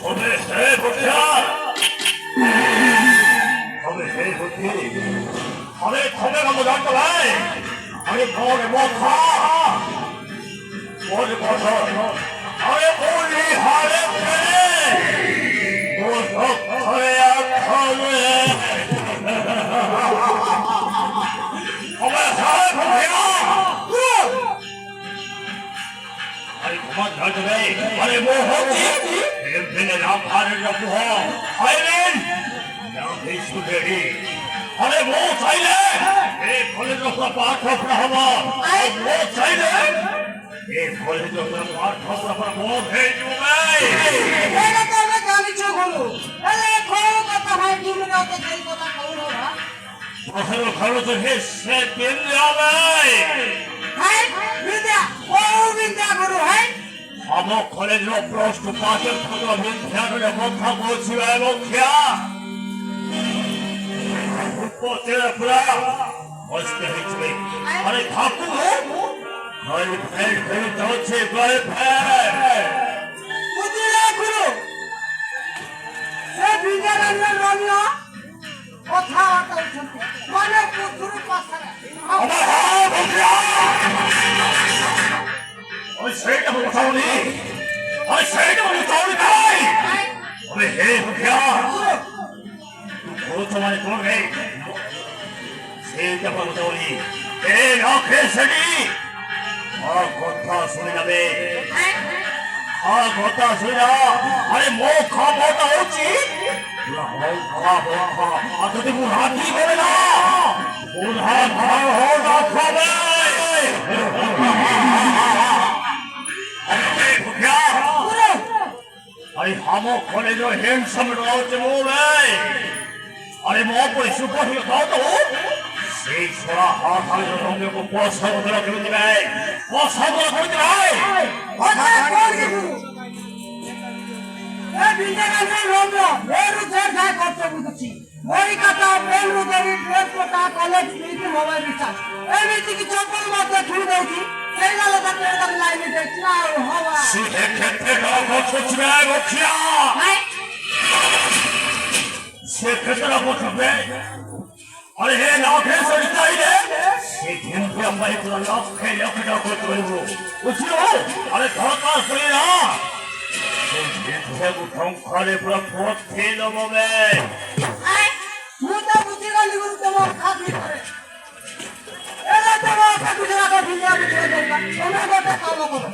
হবে হে বকিয়া হবে হে বকি আরে খবে কাম জানতো ভাই আরে বড় মখা বড় কথা আরে বলি হারে ও সব হয়ে খাবে হবে হারে বকিয়া আরে ঘুমা জানতো ভাই আরে মোহতি এমনে নাম হারে রাখো আইরেন নাম হেসু দেরি আরে वो চাইলে এই কলেজের পাঠ পড়াবো वो চাইলে এই কলেজের পাঠ পড়াবো হে জুমাই এটা তো আমি জানিছ গুরু আরে কোন কথা হয় তুমি না তো সেই কথা কইলো না ওহরো খরো তো হে সে পেন যাবে হাই বিদ্যা ও বিদ্যা গুরু হাই ଆମ କଲେଜର ପ୍ଲସ୍ ଟୁ ପାସ୍ ବିଦ୍ୟାଳୟରେ କଥା କହୁଛି ମୁଖିଆ ପଚେରା ପୁରା ମସ୍ତ ହେଇଯିବେ ଆରେ ଠାକୁ ନଈ ଫେର ଫେର ଯାଉଛି ଗଏ ଫେର বুঝিলে গুরু সে বিদ্যালয়ের রমিও কথা কইছন্তি মানে পুতুর পাছারে আমার হ্যাঁ মুখিয়া ওই সেইটা বলতাওনি ওই সেইটা বলতাওনি ভাই ওরে হে মুখিয়া বলতো মানে কোন রে সেইটা বলতাওনি এ রাখে সেটি কথা শুনে যাবে কথা শুনে যা আরে মুখ খাওয়াটা উচিত আর যদি মুহাতি বলে না মুহাত না খাবে अरे हम कॉलेज हैंडसम रहोचे बोले अरे मो पर सुपर खाओ तो से छोरा हाथ हाथ रंगे को पोसा बदला कर दिबे पोसा बदला कर दिबे কথা কোন গুরু এ বিদ্যালয়ের রমিও এর উদ্ধার যা করতে বুঝছি মরি কথা বেলু দেবী ড্রেস কথা কলেজ নীতি মোবাইল রিচার্জ এই নীতি কি চপ্পল মধ্যে ছুড়ে দেউছি সেই গেল তাকে তাকে লাইনে দেখছি আর হওয়া से खेते का कुछ में मुखिया से खेते का कुछ में अरे हे लाखे सड़ता ही रे से दिन पे हमारे पूरा लाखे का कुछ बोलो उछलो अरे धोखा सुनी ना से जितने को ठोंकाले पूरा बहुत खेल में মুদা বুঝি গলি গুরু তোমার খাবি করে এরা তোমার কাছে লাগা ভিজা বুঝে দেবা তোমরা কথা কাম করো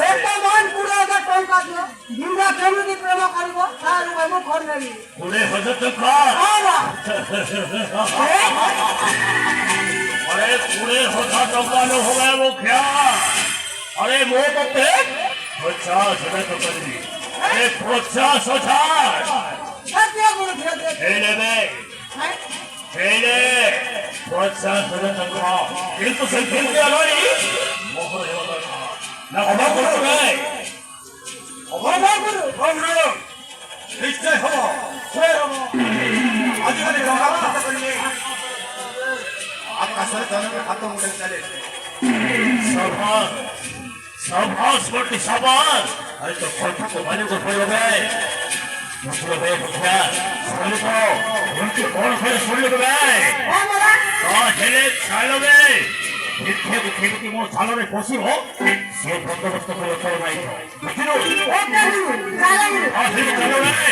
এটা মান পুরো ওটা টঙ্কা দিও দিনরা কেমনি প্রেম করব তার আমি ঘর নেবি पूरे हजरत का বাবা अरे पूरे होता टंकालो हो गया मुखिया अरे मुंह तो पे 50 तो कर दी अरे 50 সত্য গুরু ফেলে खेले में खेले 50 टंका কিন্তু সে খেলতে আলোনি মোহর হলো না অবাক করতে ভাই অবাক করো বন্ধু নিশ্চয় হবো সে হবো আজকাল টাকা কথা বললে আকাশের জনকে হাত মুঠে চলে সাবাস সাবাস বটি সাবাস আরে তো কথা তো মানে তো পড়বে পড়বে মুখিয়া শুনে তো উনকে কোন করে শুনলে তো ভাই আমরা তো ছেলে চালবে মিথ্যে খেতে মোর চালবে বসিব সে বন্দোবস্ত করে চলে নাই বুঝলো ওটা গুরু জানা গুরু ঠিক আছে